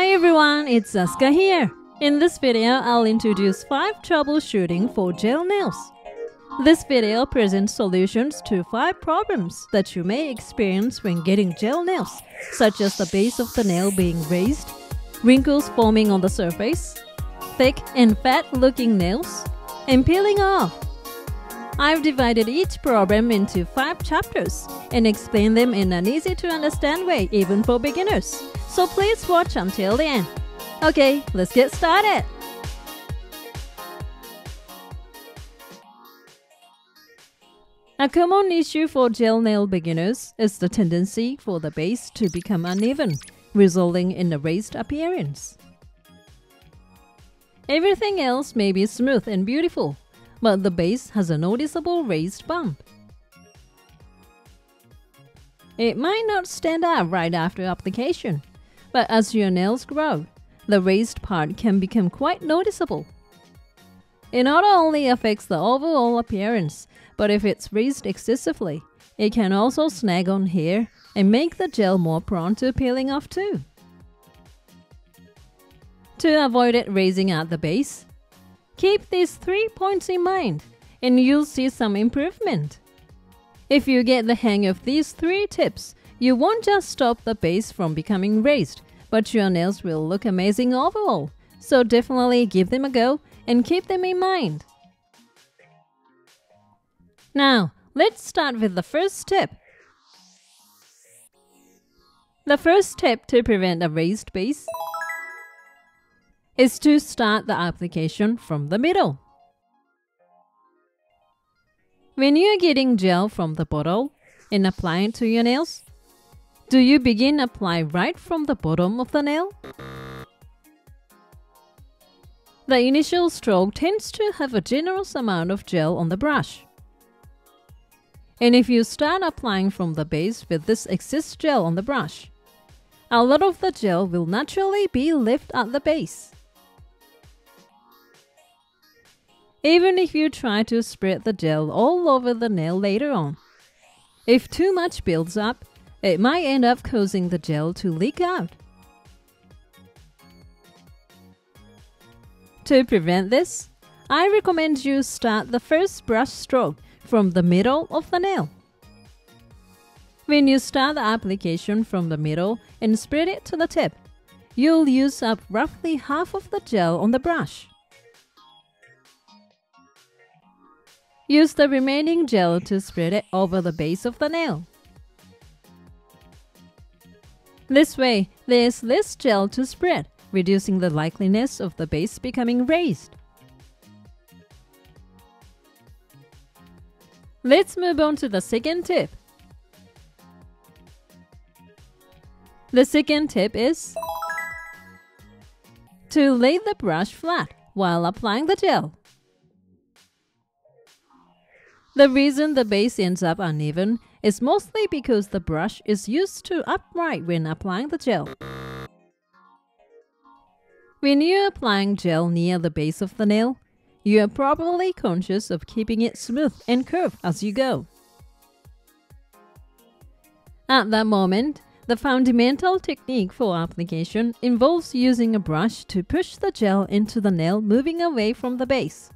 Hey everyone, it's ASKA here. In this video, I'll introduce 5 troubleshooting for gel nails. This video presents solutions to 5 problems that you may experience when getting gel nails, such as the base of the nail being raised, wrinkles forming on the surface, thick and fat-looking nails, and peeling off. I've divided each problem into 5 chapters and explained them in an easy-to-understand way even for beginners, so please watch until the end. Okay, let's get started! A common issue for gel nail beginners is the tendency for the base to become uneven, resulting in a raised appearance. Everything else may be smooth and beautiful, but the base has a noticeable raised bump. It might not stand out right after application, but as your nails grow, the raised part can become quite noticeable. It not only affects the overall appearance, but if it's raised excessively, it can also snag on hair and make the gel more prone to peeling off too. To avoid it raising at the base, keep these 3 points in mind, and you'll see some improvement. If you get the hang of these 3 tips, you won't just stop the base from becoming raised, but your nails will look amazing overall. So definitely give them a go and keep them in mind. Now, let's start with the first tip. The first tip to prevent a raised base is to start the application from the middle. When you're getting gel from the bottle and applying it to your nails, do you begin apply right from the bottom of the nail? The initial stroke tends to have a generous amount of gel on the brush. And if you start applying from the base with this excess gel on the brush, a lot of the gel will naturally be left at the base. Even if you try to spread the gel all over the nail later on, if too much builds up, it might end up causing the gel to leak out. To prevent this, I recommend you start the first brush stroke from the middle of the nail. When you start the application from the middle and spread it to the tip, you'll use up roughly half of the gel on the brush. Use the remaining gel to spread it over the base of the nail. This way, there is less gel to spread, reducing the likeliness of the base becoming raised. Let's move on to the second tip. The second tip is to lay the brush flat while applying the gel. The reason the base ends up uneven is mostly because the brush is used too upright when applying the gel. When you're applying gel near the base of the nail, you are probably conscious of keeping it smooth and curved as you go. At that moment, the fundamental technique for application involves using a brush to push the gel into the nail, moving away from the base.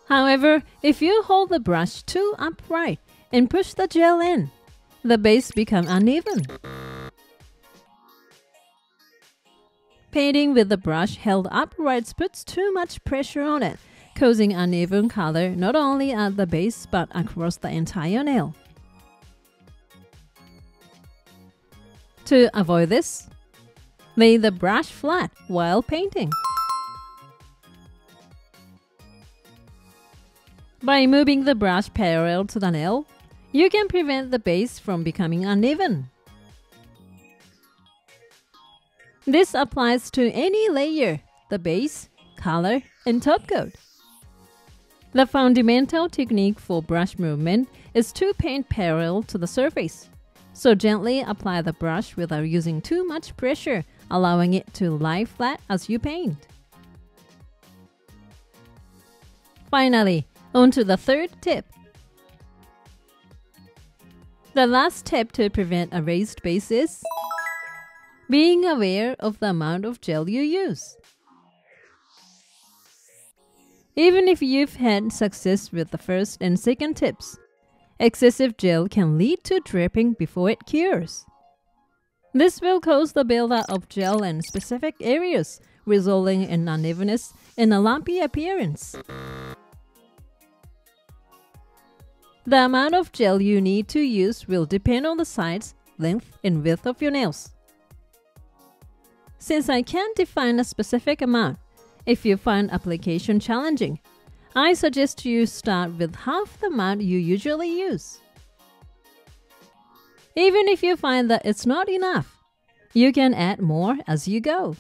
However, if you hold the brush too upright and push the gel in, the base becomes uneven. Painting with the brush held upright puts too much pressure on it, causing uneven color not only at the base but across the entire nail. To avoid this, lay the brush flat while painting. By moving the brush parallel to the nail, you can prevent the base from becoming uneven. This applies to any layer, the base, color, and top coat. The fundamental technique for brush movement is to paint parallel to the surface. So gently apply the brush without using too much pressure, allowing it to lie flat as you paint. Finally, on to the third tip. The last tip to prevent a raised base is Being aware of the amount of gel you use. Even if you've had success with the first and second tips, excessive gel can lead to dripping before it cures. This will cause the buildup of gel in specific areas, resulting in unevenness and a lumpy appearance. The amount of gel you need to use will depend on the size, length, and width of your nails. Since I can't define a specific amount, if you find application challenging, I suggest you start with half the amount you usually use. Even if you find that it's not enough, you can add more as you go.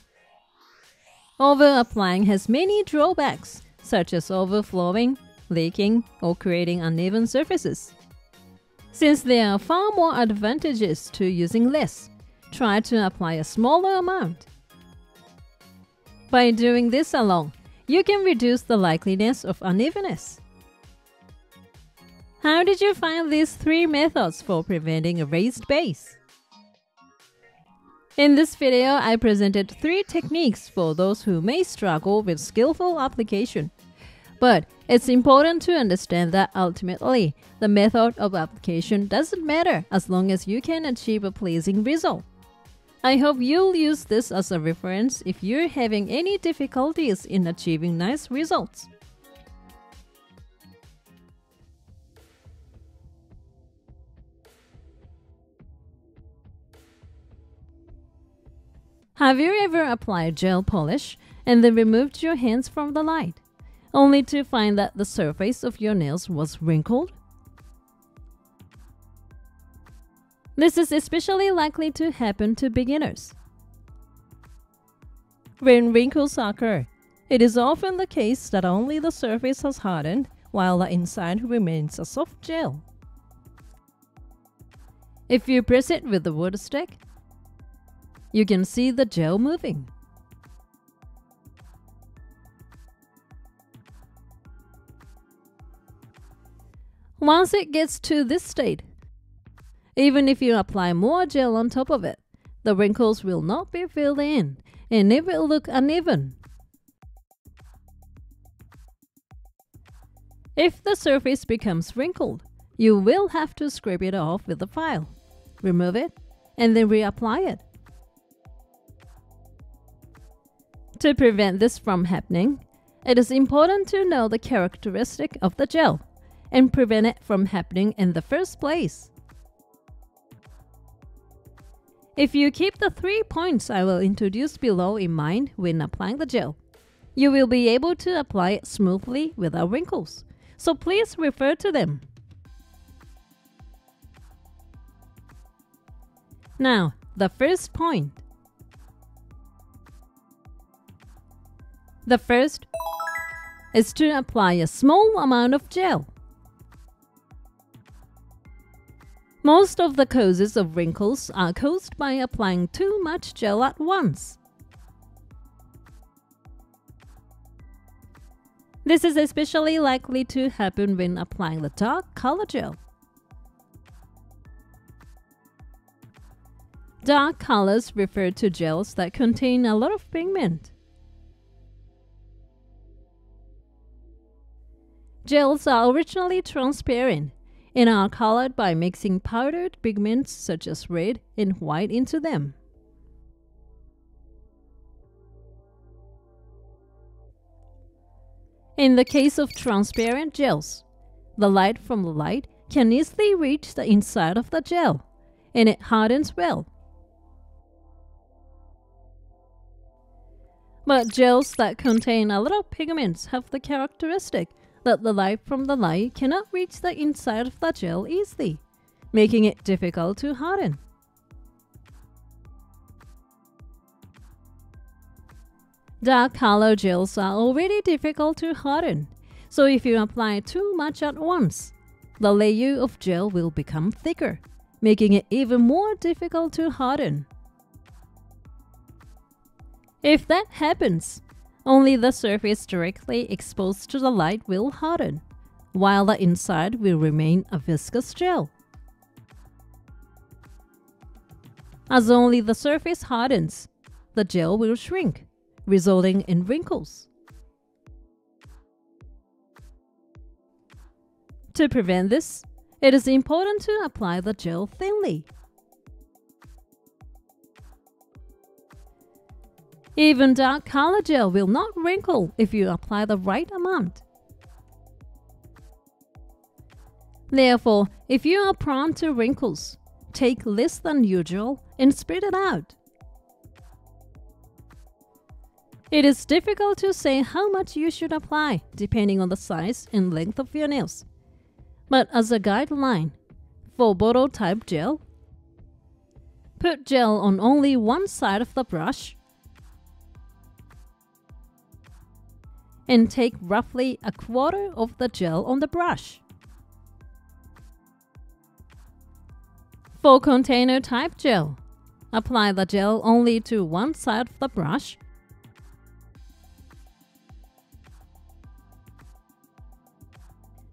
Over-applying has many drawbacks, such as overflowing, leaking, or creating uneven surfaces. Since there are far more advantages to using less, try to apply a smaller amount. By doing this alone, you can reduce the likeliness of unevenness. How did you find these 3 methods for preventing a raised base? In this video, I presented 3 techniques for those who may struggle with skillful application. But it's important to understand that ultimately, the method of application doesn't matter as long as you can achieve a pleasing result. I hope you'll use this as a reference if you're having any difficulties in achieving nice results. Have you ever applied gel polish and then removed your hands from the light, only to find that the surface of your nails was wrinkled? This is especially likely to happen to beginners. When wrinkles occur, it is often the case that only the surface has hardened while the inside remains a soft gel. If you press it with the wood stick, you can see the gel moving. Once it gets to this state, even if you apply more gel on top of it, the wrinkles will not be filled in and it will look uneven. If the surface becomes wrinkled, you will have to scrape it off with a file, remove it, and then reapply it. To prevent this from happening, it is important to know the characteristic of the gel and prevent it from happening in the first place. If you keep the 3 points I will introduce below in mind when applying the gel, you will be able to apply it smoothly without wrinkles, so please refer to them. Now, the first point. The first is to apply a small amount of gel. Most of the causes of wrinkles are caused by applying too much gel at once. This is especially likely to happen when applying the dark color gel. Dark colors refer to gels that contain a lot of pigment. Gels are originally transparent and are colored by mixing powdered pigments such as red and white into them. In the case of transparent gels, the light from the light can easily reach the inside of the gel, and it hardens well. But gels that contain a lot of pigments have the characteristic that the light from the light cannot reach the inside of the gel easily, making it difficult to harden. Dark color gels are already difficult to harden, so if you apply too much at once, the layer of gel will become thicker, making it even more difficult to harden. If that happens, only the surface directly exposed to the light will harden, while the inside will remain a viscous gel. As only the surface hardens, the gel will shrink, resulting in wrinkles. To prevent this, it is important to apply the gel thinly. Even dark color gel will not wrinkle if you apply the right amount. Therefore, if you are prone to wrinkles, take less than usual and spread it out. It is difficult to say how much you should apply depending on the size and length of your nails. But as a guideline, for bottle-type gel, put gel on only one side of the brush and take roughly a quarter of the gel on the brush. For container-type gel, apply the gel only to one side of the brush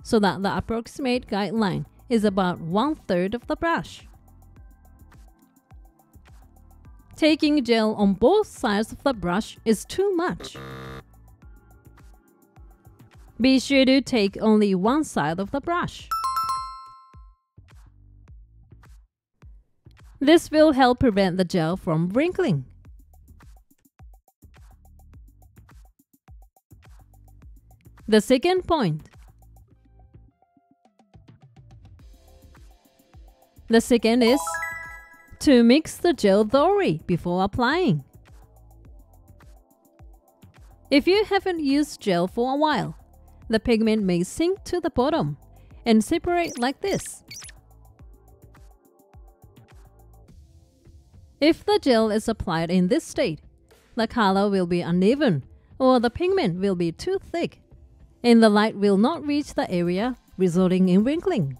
so that the approximate guideline is about 1/3 of the brush. Taking gel on both sides of the brush is too much. Be sure to take only one side of the brush. This will help prevent the gel from wrinkling. The second point. The second is to mix the gel thoroughly before applying. If you haven't used gel for a while, the pigment may sink to the bottom and separate like this. If the gel is applied in this state, the color will be uneven or the pigment will be too thick, and the light will not reach the area, resulting in wrinkling.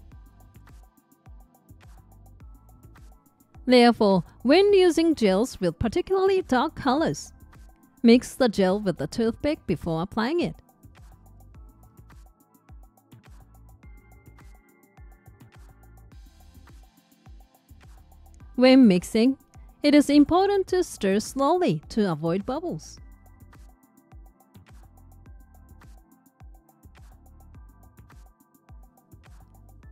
Therefore, when using gels with particularly dark colors, mix the gel with the toothpick before applying it. When mixing, it is important to stir slowly to avoid bubbles.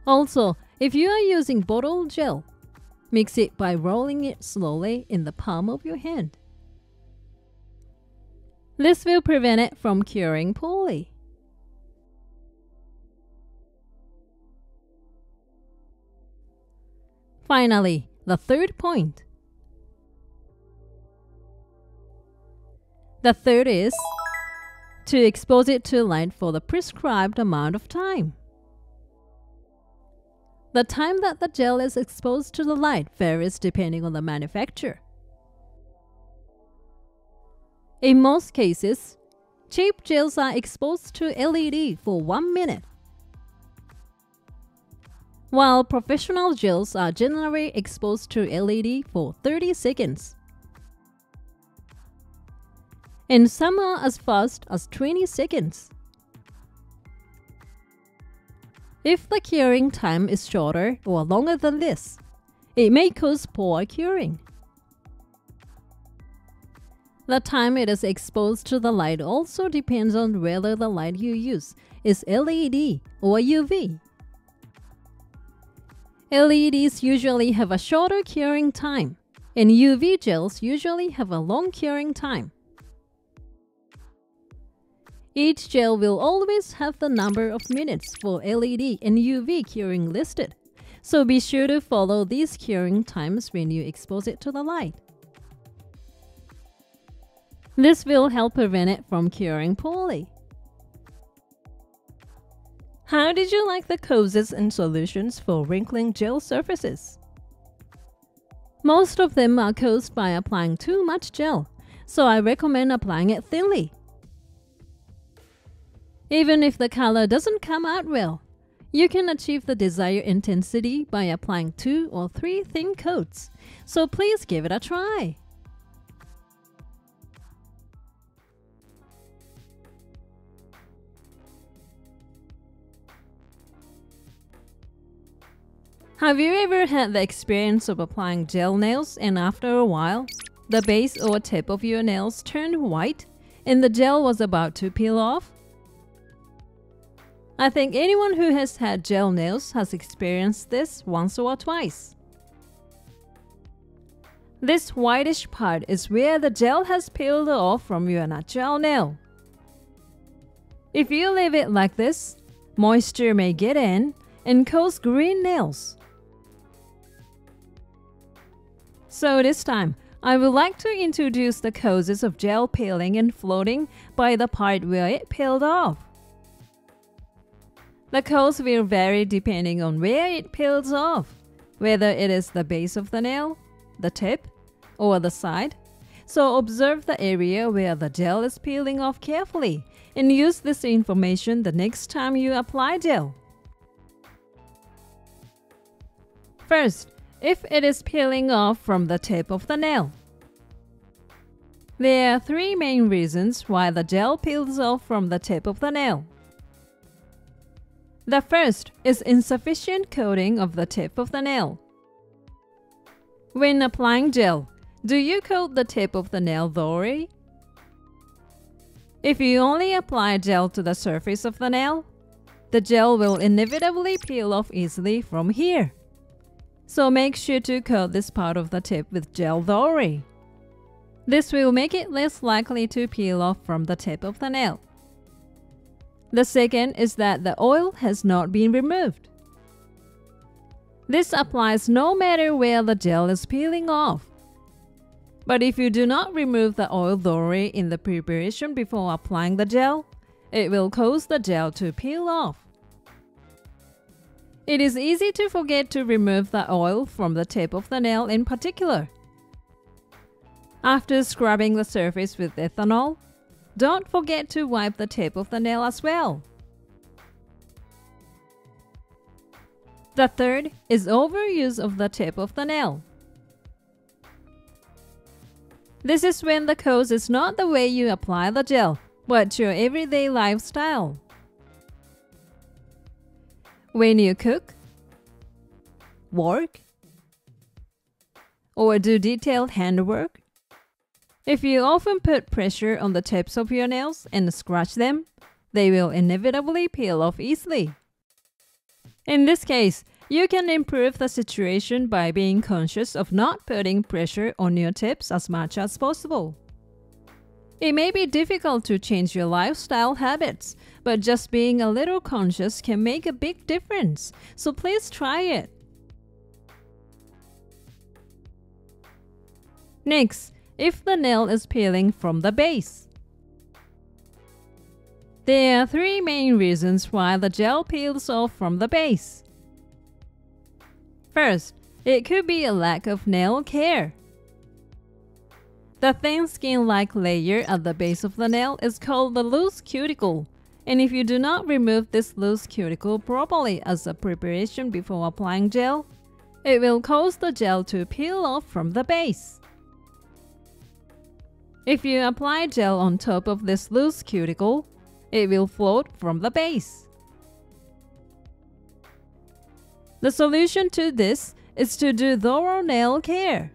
Also, if you are using bottle gel, mix it by rolling it slowly in the palm of your hand. This will prevent it from curing poorly. Finally, the third point. The third is to expose it to light for the prescribed amount of time. The time that the gel is exposed to the light varies depending on the manufacturer. In most cases, cheap gels are exposed to LED for 1 minute, while professional gels are generally exposed to LED for 30 seconds. And some are as fast as 20 seconds. If the curing time is shorter or longer than this, it may cause poor curing. The time it is exposed to the light also depends on whether the light you use is LED or UV. LEDs usually have a shorter curing time, and UV gels usually have a long curing time. Each gel will always have the number of minutes for LED and UV curing listed, so be sure to follow these curing times when you expose it to the light. This will help prevent it from curing poorly. How did you like the causes and solutions for wrinkling gel surfaces? Most of them are caused by applying too much gel, so I recommend applying it thinly. Even if the color doesn't come out well, you can achieve the desired intensity by applying 2 or 3 thin coats, so please give it a try. Have you ever had the experience of applying gel nails and after a while, the base or tip of your nails turned white and the gel was about to peel off? I think anyone who has had gel nails has experienced this once or twice. This whitish part is where the gel has peeled off from your natural nail. If you leave it like this, moisture may get in and cause green nails. So this time, I would like to introduce the causes of gel peeling and floating by the part where it peeled off. The cause will vary depending on where it peels off, whether it is the base of the nail, the tip, or the side. So observe the area where the gel is peeling off carefully and use this information the next time you apply gel. First, if it is peeling off from the tip of the nail. There are three main reasons why the gel peels off from the tip of the nail. The first is insufficient coating of the tip of the nail. When applying gel, do you coat the tip of the nail thoroughly? If you only apply gel to the surface of the nail, the gel will inevitably peel off easily from here. So make sure to coat this part of the tip with gel thoroughly. This will make it less likely to peel off from the tip of the nail. The second is that the oil has not been removed. This applies no matter where the gel is peeling off. But if you do not remove the oil thoroughly in the preparation before applying the gel, it will cause the gel to peel off. It is easy to forget to remove the oil from the tip of the nail in particular. After scrubbing the surface with ethanol, don't forget to wipe the tip of the nail as well. The third is overuse of the tip of the nail. This is when the cause is not the way you apply the gel, but your everyday lifestyle. When you cook, work, or do detailed handwork, if you often put pressure on the tips of your nails and scratch them, they will inevitably peel off easily. In this case, you can improve the situation by being conscious of not putting pressure on your tips as much as possible. It may be difficult to change your lifestyle habits, but just being a little conscious can make a big difference, so please try it. Next, if the nail is peeling from the base. There are three main reasons why the gel peels off from the base. First, it could be a lack of nail care. The thin skin-like layer at the base of the nail is called the loose cuticle, and if you do not remove this loose cuticle properly as a preparation before applying gel, it will cause the gel to peel off from the base. If you apply gel on top of this loose cuticle, it will float from the base. The solution to this is to do thorough nail care.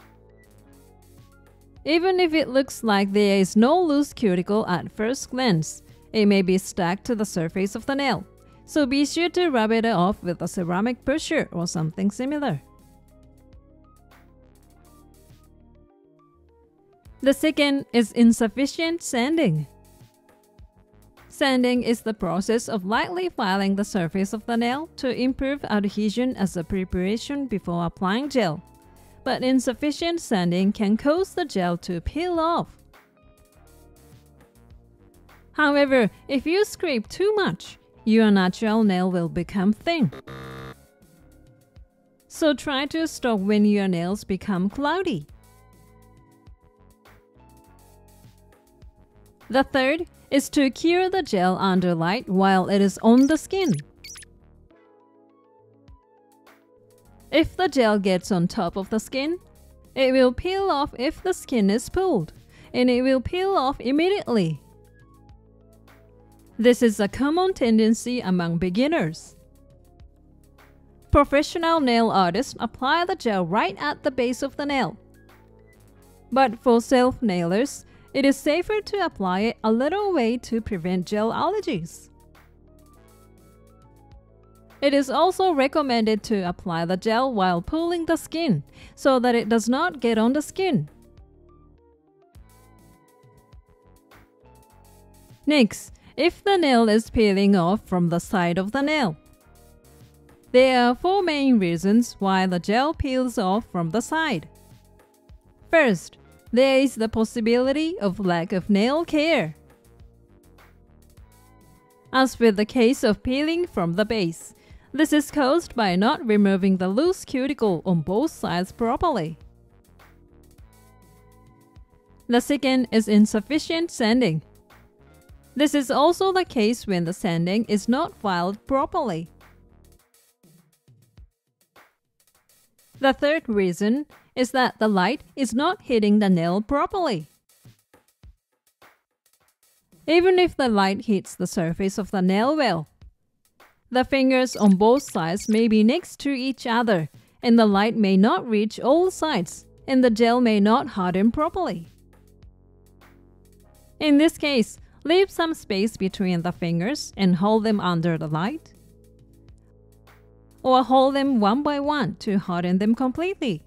Even if it looks like there is no loose cuticle at first glance, it may be stuck to the surface of the nail, so be sure to rub it off with a ceramic pusher or something similar. The second is insufficient sanding. Sanding is the process of lightly filing the surface of the nail to improve adhesion as a preparation before applying gel. But insufficient sanding can cause the gel to peel off. However, if you scrape too much, your natural nail will become thin. So try to stop when your nails become cloudy. The third is to cure the gel under light while it is on the skin. If the gel gets on top of the skin, it will peel off if the skin is pulled, and it will peel off immediately. This is a common tendency among beginners. Professional nail artists apply the gel right at the base of the nail. But for self-nailers, it is safer to apply it a little away to prevent gel allergies. It is also recommended to apply the gel while pulling the skin so that it does not get on the skin. Next, if the nail is peeling off from the side of the nail. There are 4 main reasons why the gel peels off from the side. First, there is the possibility of lack of nail care. As with the case of peeling from the base, this is caused by not removing the loose cuticle on both sides properly. The second is insufficient sanding. This is also the case when the sanding is not filed properly. The third reason is that the light is not hitting the nail properly. Even if the light hits the surface of the nail well, the fingers on both sides may be next to each other, and the light may not reach all sides, and the gel may not harden properly. In this case, leave some space between the fingers and hold them under the light, or hold them one by one to harden them completely.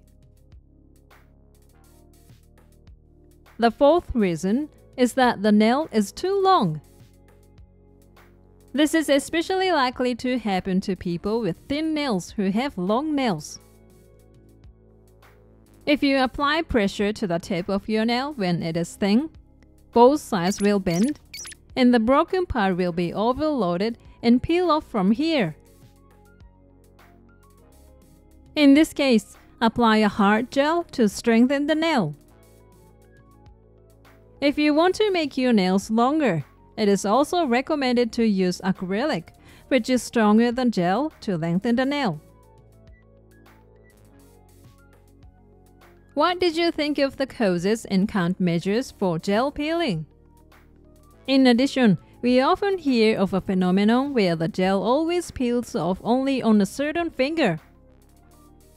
The fourth reason is that the nail is too long. This is especially likely to happen to people with thin nails who have long nails. If you apply pressure to the tip of your nail when it is thin, both sides will bend, and the broken part will be overloaded and peel off from here. In this case, apply a hard gel to strengthen the nail. If you want to make your nails longer, it is also recommended to use acrylic, which is stronger than gel, to lengthen the nail. What did you think of the causes and countermeasures for gel peeling? In addition, we often hear of a phenomenon where the gel always peels off only on a certain finger.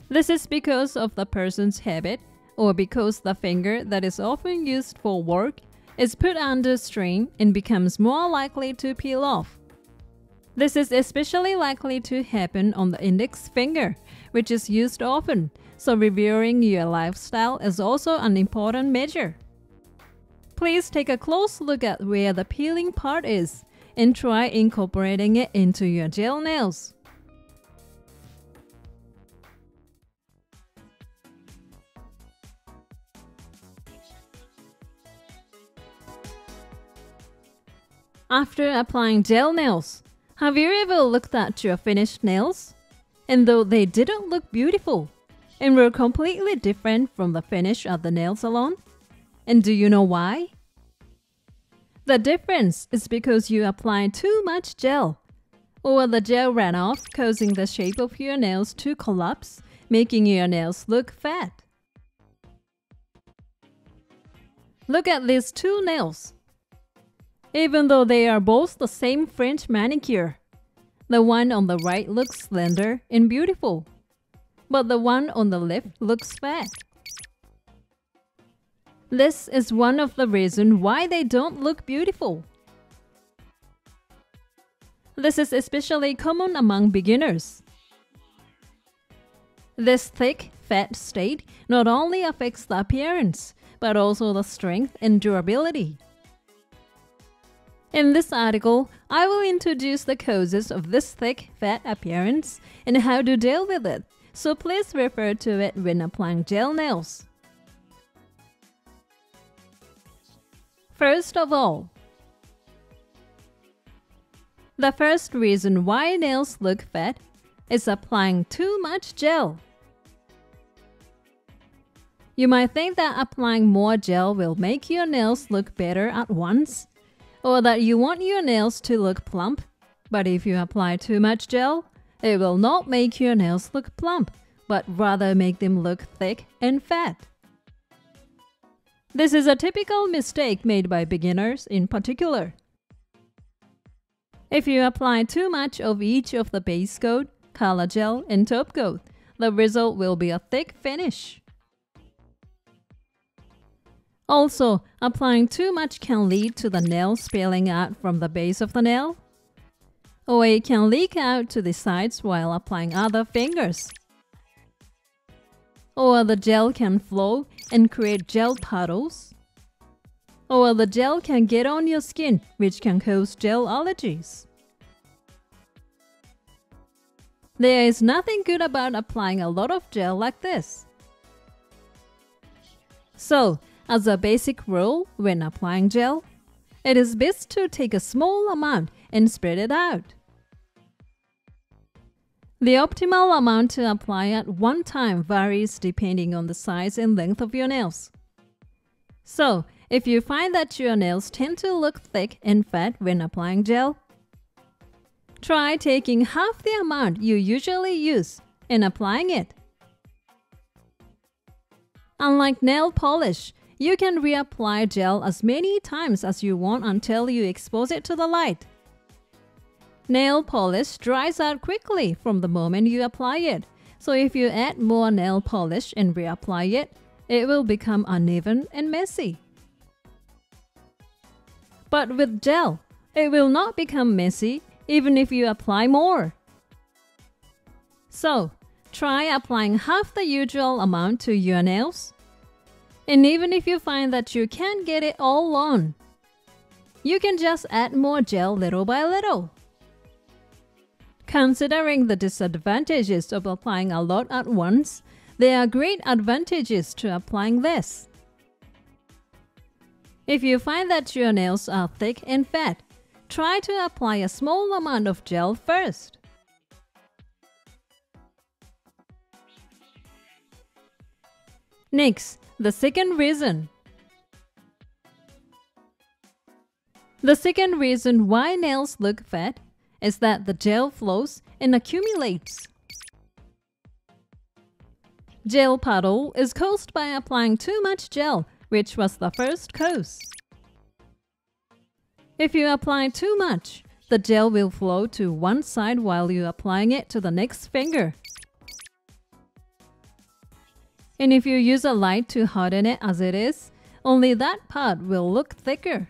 This is because of the person's habit, or because the finger that is often used for work is put under strain and becomes more likely to peel off. This is especially likely to happen on the index finger, which is used often, so reviewing your lifestyle is also an important measure. Please take a close look at where the peeling part is and try incorporating it into your gel nails. After applying gel nails, have you ever looked at your finished nails? And though they didn't look beautiful and were completely different from the finish at the nail salon? And do you know why? The difference is because you applied too much gel, or the gel ran off, causing the shape of your nails to collapse, making your nails look fat. Look at these 2 nails. Even though they are both the same French manicure, the one on the right looks slender and beautiful, but the one on the left looks fat. This is one of the reasons why they don't look beautiful. This is especially common among beginners. This thick, fat state not only affects the appearance, but also the strength and durability. In this article, I will introduce the causes of this thick, fat appearance and how to deal with it, so please refer to it when applying gel nails. First of all, the first reason why nails look fat is applying too much gel. You might think that applying more gel will make your nails look better at once, or that you want your nails to look plump, but if you apply too much gel, it will not make your nails look plump, but rather make them look thick and fat. This is a typical mistake made by beginners in particular. If you apply too much of each of the base coat, color gel and top coat. The result will be a thick finish. Also, applying too much can lead to the nail spilling out from the base of the nail, or it can leak out to the sides while applying other fingers. Or the gel can flow and create gel puddles. Or the gel can get on your skin, which can cause gel allergies. There is nothing good about applying a lot of gel like this. So, as a basic rule when applying gel, it is best to take a small amount and spread it out. The optimal amount to apply at one time varies depending on the size and length of your nails. So, if you find that your nails tend to look thick and fat when applying gel, try taking half the amount you usually use and applying it. Unlike nail polish, you can reapply gel as many times as you want until you expose it to the light. Nail polish dries out quickly from the moment you apply it, so if you add more nail polish and reapply it, it will become uneven and messy. But with gel, it will not become messy even if you apply more. So, try applying half the usual amount to your nails. And even if you find that you can't get it all on, you can just add more gel little by little. Considering the disadvantages of applying a lot at once, there are great advantages to applying less. If you find that your nails are thick and fat, try to apply a small amount of gel first. Next, the second reason. The second reason why nails look fat is that the gel flows and accumulates. Gel puddle is caused by applying too much gel, which was the first cause. If you apply too much, the gel will flow to one side while you're applying it to the next finger. And if you use a light to harden it as it is, only that part will look thicker.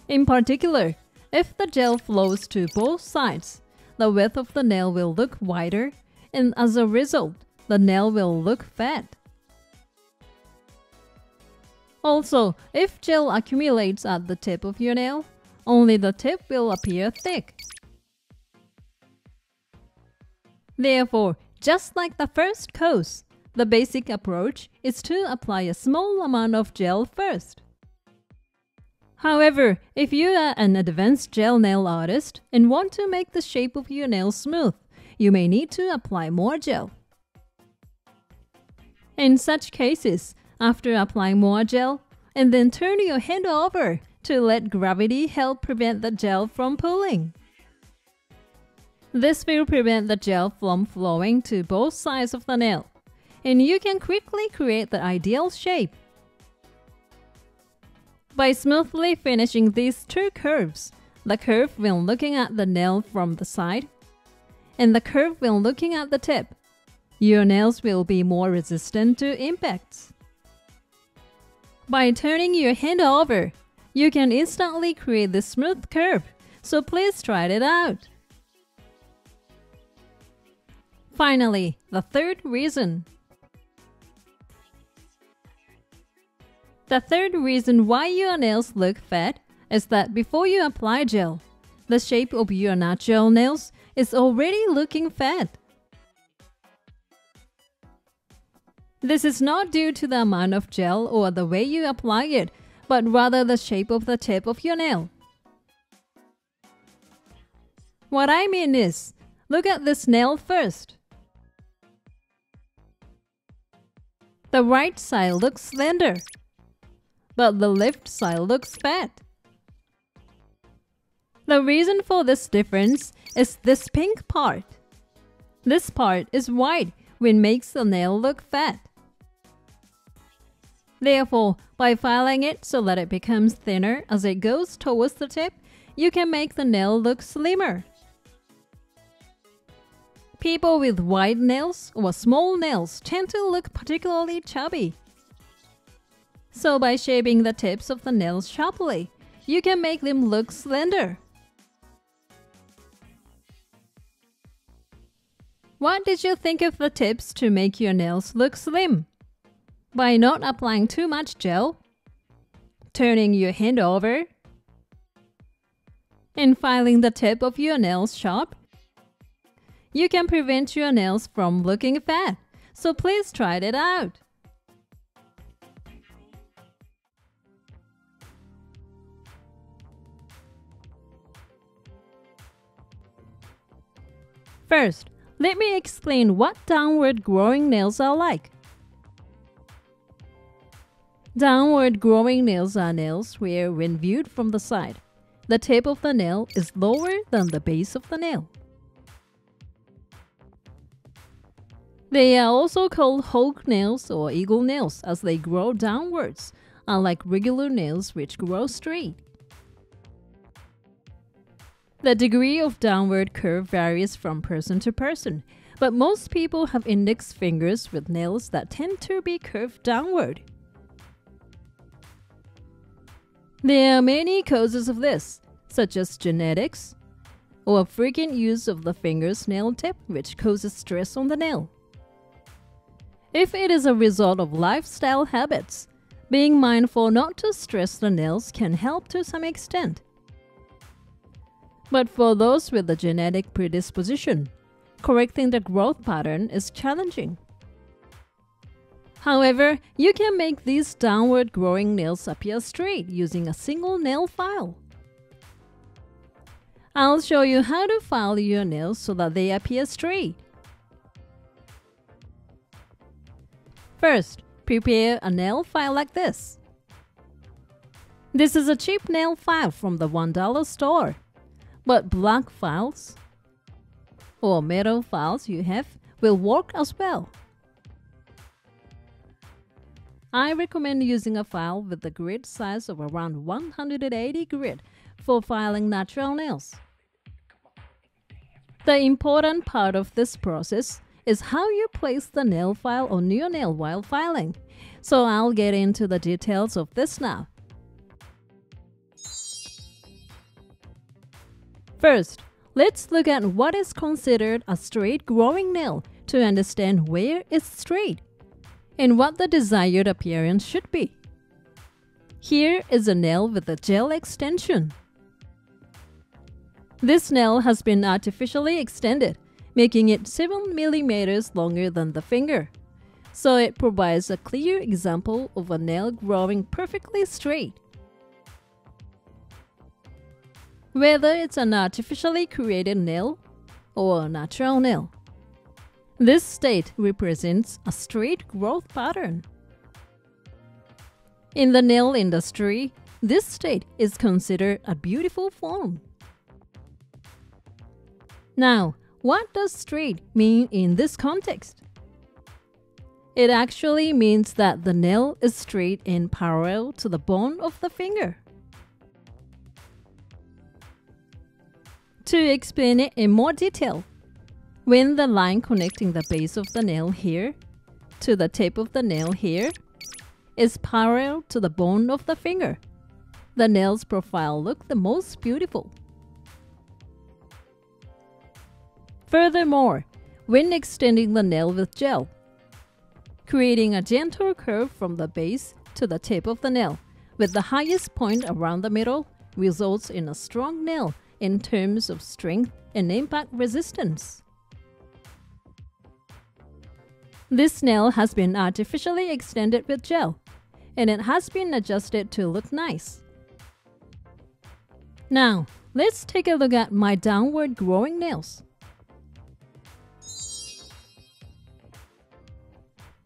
In particular, if the gel flows to both sides, the width of the nail will look wider, and as a result, the nail will look fat. Also, if gel accumulates at the tip of your nail, only the tip will appear thick. Therefore, just like the first cause, the basic approach is to apply a small amount of gel first. However, if you are an advanced gel nail artist and want to make the shape of your nails smooth, you may need to apply more gel. In such cases, after applying more gel, and then turn your hand over to let gravity help prevent the gel from pooling. This will prevent the gel from flowing to both sides of the nail, and you can quickly create the ideal shape. By smoothly finishing these two curves, the curve when looking at the nail from the side, and the curve when looking at the tip, your nails will be more resistant to impacts. By turning your hand over, you can instantly create this smooth curve, so please try it out. Finally, the third reason. The third reason why your nails look fat is that before you apply gel, the shape of your natural nails is already looking fat. This is not due to the amount of gel or the way you apply it, but rather the shape of the tip of your nail. What I mean is, look at this nail first. The right side looks slender, but the left side looks fat. The reason for this difference is this pink part. This part is white, which makes the nail look fat. Therefore, by filing it so that it becomes thinner as it goes towards the tip, you can make the nail look slimmer. People with wide nails or small nails tend to look particularly chubby. So by shaping the tips of the nails sharply, you can make them look slender. What did you think of the tips to make your nails look slim? By not applying too much gel, turning your hand over, and filing the tip of your nails sharp, you can prevent your nails from looking fat. So please try it out. First, let me explain what downward growing nails are like. Downward growing nails are nails where, when viewed from the side, the tip of the nail is lower than the base of the nail. They are also called hog nails or eagle nails as they grow downwards, unlike regular nails which grow straight. The degree of downward curve varies from person to person, but most people have index fingers with nails that tend to be curved downward. There are many causes of this, such as genetics, or frequent use of the finger's nail tip, which causes stress on the nail. If it is a result of lifestyle habits, being mindful not to stress the nails can help to some extent. But for those with a genetic predisposition, correcting the growth pattern is challenging. However, you can make these downward growing nails appear straight using a single nail file. I'll show you how to file your nails so that they appear straight. First, prepare a nail file like this. This is a cheap nail file from the $1 store, but black files or metal files you have will work as well. I recommend using a file with the grit size of around 180 grit for filing natural nails. The important part of this process is how you place the nail file on your nail while filing, so I'll get into the details of this now. First, let's look at what is considered a straight growing nail to understand where it's straight and what the desired appearance should be. Here is a nail with a gel extension. This nail has been artificially extended, making it 7 millimeters longer than the finger, so it provides a clear example of a nail growing perfectly straight. Whether it's an artificially created nail or a natural nail, this state represents a straight growth pattern. In the nail industry, this state is considered a beautiful form. Now, what does straight mean in this context? It actually means that the nail is straight and parallel to the bone of the finger. To explain it in more detail, when the line connecting the base of the nail here to the tip of the nail here is parallel to the bone of the finger, the nail's profile looks the most beautiful. Furthermore, when extending the nail with gel, creating a gentle curve from the base to the tip of the nail with the highest point around the middle results in a strong nail in terms of strength and impact resistance. This nail has been artificially extended with gel, and it has been adjusted to look nice. Now, let's take a look at my downward growing nails.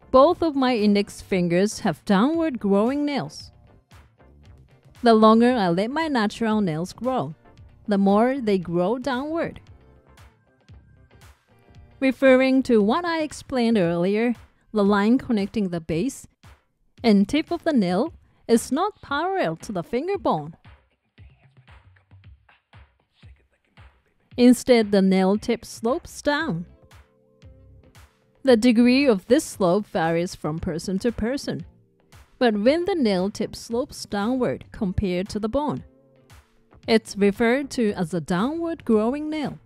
Both of my index fingers have downward growing nails. The longer I let my natural nails grow, the more they grow downward. Referring to what I explained earlier, the line connecting the base and tip of the nail is not parallel to the finger bone. Instead, the nail tip slopes down. The degree of this slope varies from person to person, but when the nail tip slopes downward compared to the bone, it's referred to as a downward growing nail.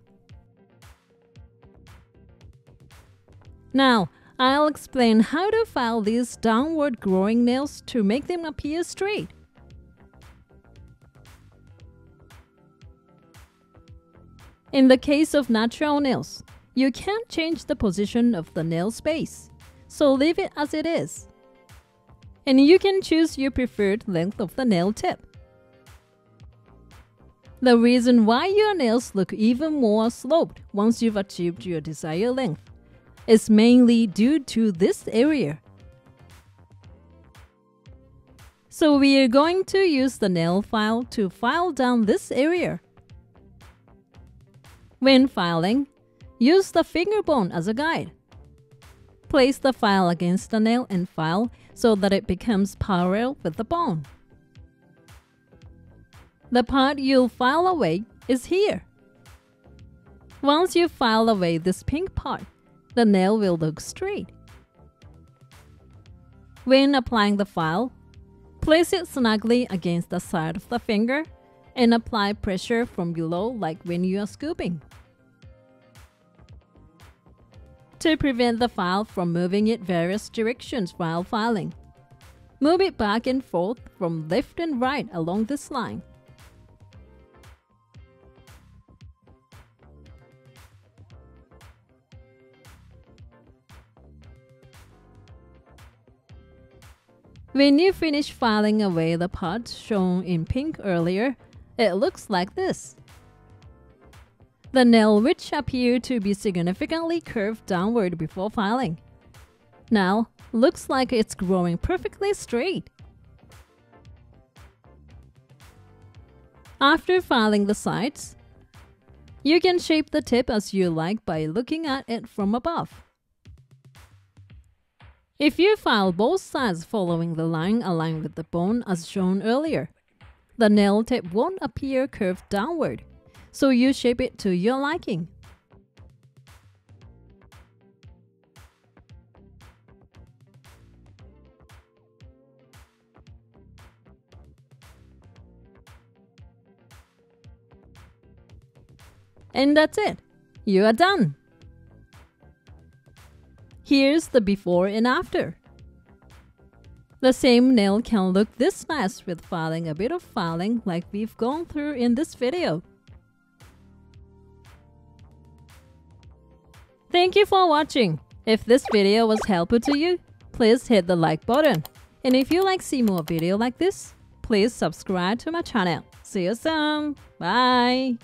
Now, I'll explain how to file these downward growing nails to make them appear straight. In the case of natural nails, you can't change the position of the nail space, so leave it as it is. And you can choose your preferred length of the nail tip. The reason why your nails look even more sloped once you've achieved your desired length is mainly due to this area. So we are going to use the nail file to file down this area. When filing, use the finger bone as a guide. Place the file against the nail and file so that it becomes parallel with the bone. The part you'll file away is here. Once you file away this pink part, the nail will look straight. When applying the file, place it snugly against the side of the finger and apply pressure from below like when you are scooping. To prevent the file from moving in various directions while filing, move it back and forth from left and right along this line. When you finish filing away the parts shown in pink earlier, it looks like this. The nail which appeared to be significantly curved downward before filing, now looks like it's growing perfectly straight. After filing the sides, you can shape the tip as you like by looking at it from above. If you file both sides following the line aligned with the bone as shown earlier, the nail tip won't appear curved downward, so you shape it to your liking. And that's it. You are done. Here's the before and after. The same nail can look this nice with filing a bit of filing like we've gone through in this video. Thank you for watching. If this video was helpful to you, please hit the like button. And if you like to see more videos like this, please subscribe to my channel. See you soon. Bye.